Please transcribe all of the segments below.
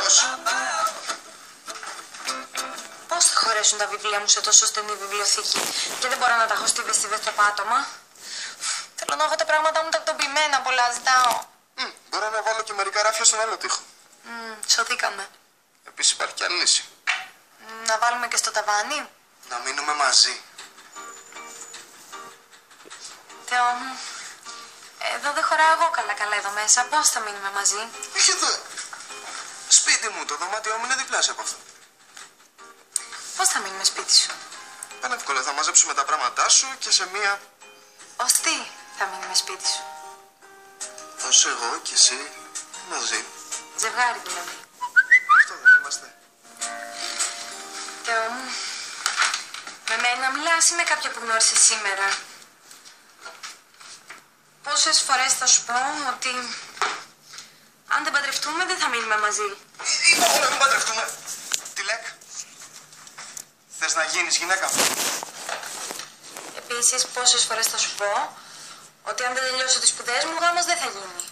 Βεβαίως. Πώς θα χωρέσουν τα βιβλία μου σε τόσο στενή βιβλιοθήκη και δεν μπορώ να τα έχω στίβε στο πάτωμα. Θέλω να έχω τα πράγματά μου τακτοποιημένα, πολλά ζητάω. Μπορώ να βάλω και μερικά ράφια στον άλλο τοίχο. Σωθήκαμε. Επίσης υπάρχει και άλλη λύση. Να βάλουμε και στο ταβάνι. Να μείνουμε μαζί. Θεό μου, εδώ δεν χωράω εγώ καλά εδώ μέσα. Πώς θα μείνουμε μαζί? Όχι εδώ. Σπίτι μου, το δωμάτιό μου είναι διπλάσια από αυτό. Πώς θα μείνουμε σπίτι σου? Πανεύκολα, θα μαζέψουμε τα πράγματά σου και σε μία... Ως τι θα μείνουμε σπίτι σου? Ως εγώ και εσύ μαζί. Ζευγάρι δηλαδή. Αυτό δεν είμαστε? Θεό μου, με μένα μιλάς ή με κάποια που γνώρισες σήμερα? Πόσες φορές θα σου πω ότι αν δεν παντρευτούμε δεν θα μείνουμε μαζί? Είπα εγώ να μην παντρευτούμε. Τι λέκ? Θες να γίνεις γυναίκα μου? Επίσης, πόσες φορές θα σου πω ότι αν δεν τελειώσω τις σπουδές μου, ο γάμος δεν θα γίνει?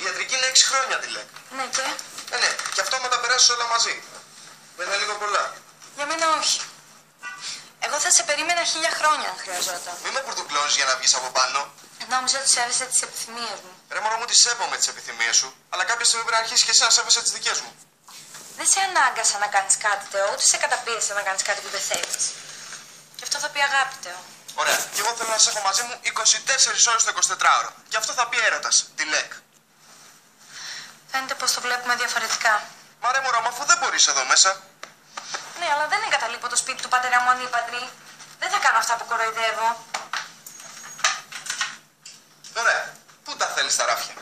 Η ιατρική είναι 6 χρόνια, τι λέκ. Ναι και? Ναι, και αυτό με τα περάσεις όλα μαζί. Δεν είναι λίγο πολλά? Για μένα όχι. Εγώ θα σε περίμενα 1000 χρόνια αν χρειαζόταν. Μη με πουρδουκλώνεις για να βγεις από πάνω. Νόμιζα ότι σέβεσαι τις επιθυμίες μου. Ρε μωρό μου, τις σέβομαι τις επιθυμίες σου, αλλά κάποια στιγμή πρέπει να αρχίσεις και εσύ να σέβεσαι τις δικές μου. Δεν σε ανάγκασα να κάνεις κάτι, Θεό, ούτε σε καταπίεσα να κάνεις κάτι που δεν θέλεις. Και αυτό θα πει αγάπη, Θεό. Ωραία, και εγώ θέλω να σε έχω μαζί μου 24 ώρες το 24ωρο. Και αυτό θα πει έρωτας, τη ΛΕΚ. Φαίνεται πως το βλέπουμε διαφορετικά. Μα ρε μωρό μου, αφού δεν μπορείς εδώ μέσα. Ναι, αλλά δεν εγκαταλείπω το σπίτι του πατέρα μου ανήπαντρη. Δεν θα κάνω αυτά που κοροϊδεύω. Ωραία, πού τα θέλεις τα ράφια?